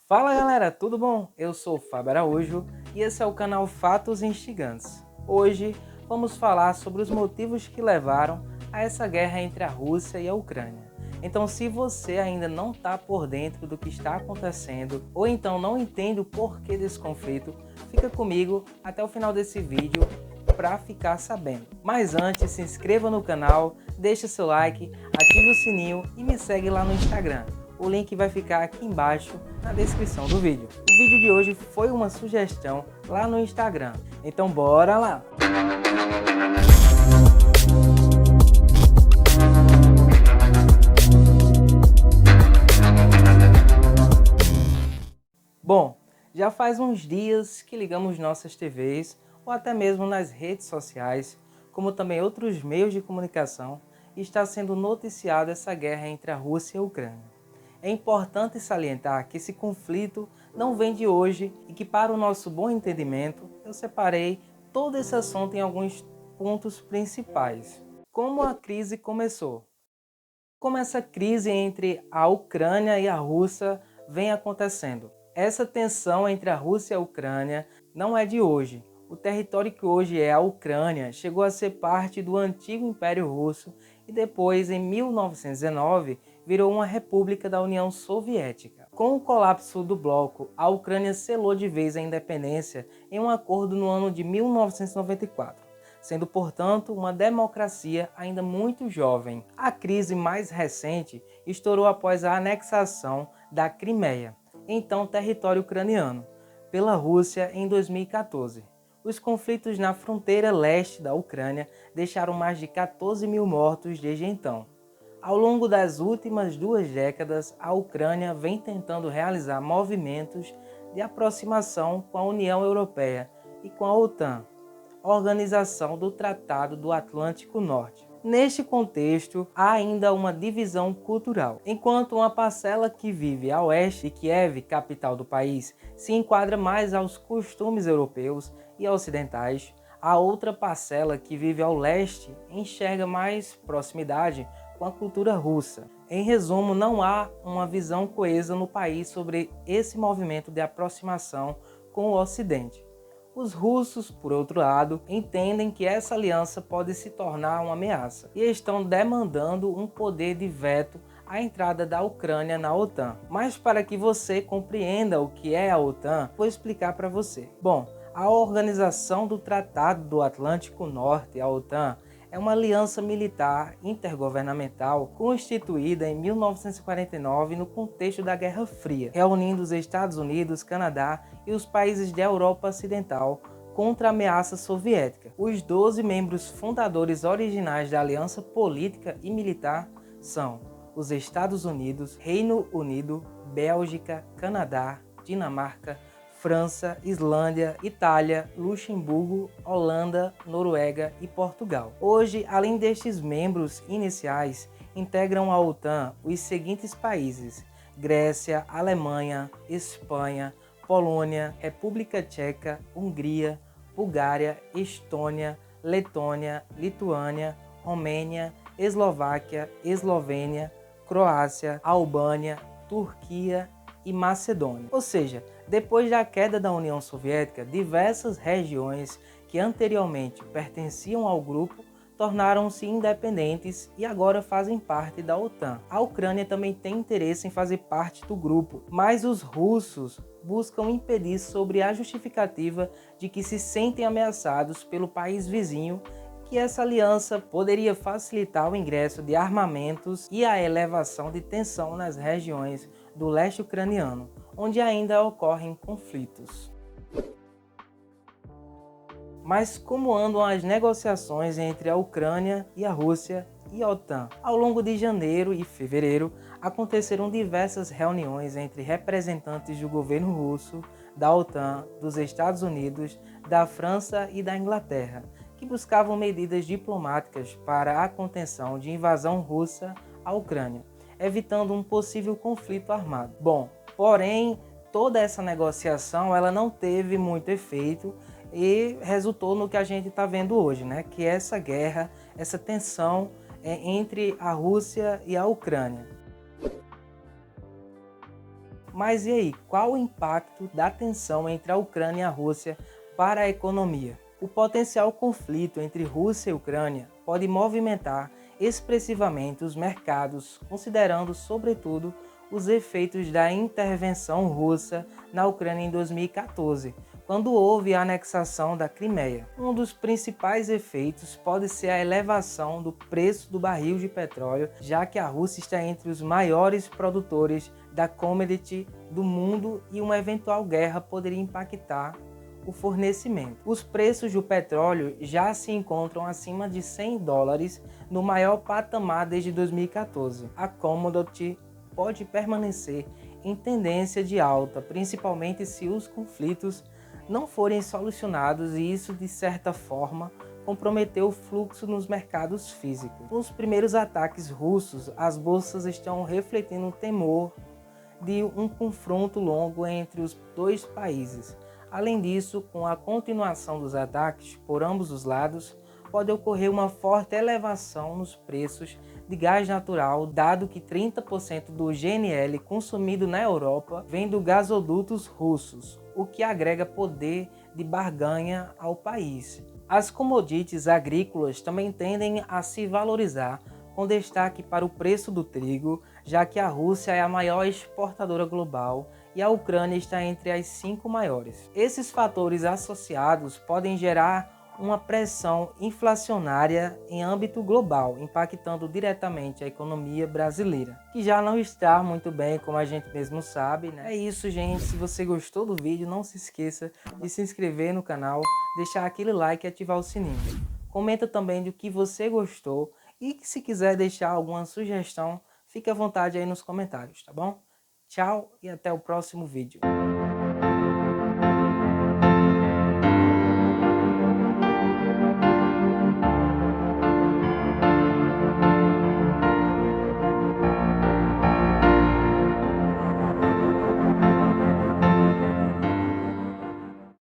Fala galera, tudo bom? Eu sou o Fábio Araújo e esse é o canal Fatos Instigantes. Hoje vamos falar sobre os motivos que levaram a essa guerra entre a Rússia e a Ucrânia. Então, se você ainda não está por dentro do que está acontecendo ou então não entende o porquê desse conflito, fica comigo até o final desse vídeo para ficar sabendo. Mas antes, se inscreva no canal, deixe seu like, ative o sininho e me segue lá no Instagram. O link vai ficar aqui embaixo na descrição do vídeo. O vídeo de hoje foi uma sugestão lá no Instagram, então bora lá! Bom, já faz uns dias que ligamos nossas TVs ou até mesmo nas redes sociais, como também outros meios de comunicação, e está sendo noticiada essa guerra entre a Rússia e a Ucrânia. É importante salientar que esse conflito não vem de hoje e que, para o nosso bom entendimento, eu separei todo esse assunto em alguns pontos principais. Como a crise começou? Como essa crise entre a Ucrânia e a Rússia vem acontecendo? Essa tensão entre a Rússia e a Ucrânia não é de hoje. O território que hoje é a Ucrânia chegou a ser parte do antigo Império Russo e depois, em 1919, virou uma república da União Soviética. Com o colapso do bloco, a Ucrânia selou de vez a independência em um acordo no ano de 1994. Sendo, portanto, uma democracia ainda muito jovem. A crise mais recente estourou após a anexação da Crimeia, então território ucraniano, pela Rússia em 2014. Os conflitos na fronteira leste da Ucrânia deixaram mais de 14 mil mortos desde então. Ao longo das últimas 2 décadas, a Ucrânia vem tentando realizar movimentos de aproximação com a União Europeia e com a OTAN, Organização do Tratado do Atlântico Norte. Neste contexto, há ainda uma divisão cultural. Enquanto uma parcela que vive a oeste de Kiev, capital do país, se enquadra mais aos costumes europeus e ocidentais, a outra parcela que vive ao leste enxerga mais proximidade com a cultura russa. Em resumo, não há uma visão coesa no país sobre esse movimento de aproximação com o Ocidente. Os russos, por outro lado, entendem que essa aliança pode se tornar uma ameaça e estão demandando um poder de veto à entrada da Ucrânia na OTAN. Mas para que você compreenda o que é a OTAN, vou explicar para você. Bom, a Organização do Tratado do Atlântico Norte, a OTAN, é uma aliança militar intergovernamental constituída em 1949 no contexto da Guerra Fria, reunindo os Estados Unidos, Canadá e os países da Europa Ocidental contra a ameaça soviética. Os 12 membros fundadores originais da aliança política e militar são os Estados Unidos, Reino Unido, Bélgica, Canadá, Dinamarca, França, Islândia, Itália, Luxemburgo, Holanda, Noruega e Portugal. Hoje, além destes membros iniciais, integram a OTAN os seguintes países: Grécia, Alemanha, Espanha, Polônia, República Tcheca, Hungria, Bulgária, Estônia, Letônia, Lituânia, Romênia, Eslováquia, Eslovênia, Croácia, Albânia, Turquia e Macedônia. Ou seja, depois da queda da União Soviética, diversas regiões que anteriormente pertenciam ao grupo tornaram-se independentes e agora fazem parte da OTAN. A Ucrânia também tem interesse em fazer parte do grupo, mas os russos buscam impedir sob a justificativa de que se sentem ameaçados pelo país vizinho, que essa aliança poderia facilitar o ingresso de armamentos e a elevação de tensão nas regiões do leste ucraniano, onde ainda ocorrem conflitos. Mas como andam as negociações entre a Ucrânia e a Rússia e a OTAN? Ao longo de janeiro e fevereiro, aconteceram diversas reuniões entre representantes do governo russo, da OTAN, dos Estados Unidos, da França e da Inglaterra, que buscavam medidas diplomáticas para a contenção de invasão russa à Ucrânia, evitando um possível conflito armado. Bom, porém, toda essa negociação ela não teve muito efeito e resultou no que a gente está vendo hoje, né? Que é essa guerra, essa tensão entre a Rússia e a Ucrânia. Mas e aí, qual o impacto da tensão entre a Ucrânia e a Rússia para a economia? O potencial conflito entre Rússia e Ucrânia pode movimentar expressivamente os mercados, considerando sobretudo os efeitos da intervenção russa na Ucrânia em 2014, quando houve a anexação da Crimeia. Um dos principais efeitos pode ser a elevação do preço do barril de petróleo, já que a Rússia está entre os maiores produtores da commodity do mundo e uma eventual guerra poderia impactar o fornecimento. Os preços do petróleo já se encontram acima de $100 no maior patamar desde 2014. A commodity pode permanecer em tendência de alta, principalmente se os conflitos não forem solucionados, e isso de certa forma comprometeu o fluxo nos mercados físicos. Com os primeiros ataques russos, as bolsas estão refletindo o temor de um confronto longo entre os dois países. Além disso, com a continuação dos ataques por ambos os lados, pode ocorrer uma forte elevação nos preços de gás natural, dado que 30% do GNL consumido na Europa vem dos gasodutos russos, o que agrega poder de barganha ao país. As commodities agrícolas também tendem a se valorizar, com destaque para o preço do trigo, já que a Rússia é a maior exportadora global e a Ucrânia está entre as 5 maiores. Esses fatores associados podem gerar uma pressão inflacionária em âmbito global, impactando diretamente a economia brasileira, que já não está muito bem, como a gente mesmo sabe, né? É isso, gente. Se você gostou do vídeo, não se esqueça de se inscrever no canal, deixar aquele like e ativar o sininho. Comenta também do que você gostou e se quiser deixar alguma sugestão, fique à vontade aí nos comentários, tá bom? Tchau e até o próximo vídeo.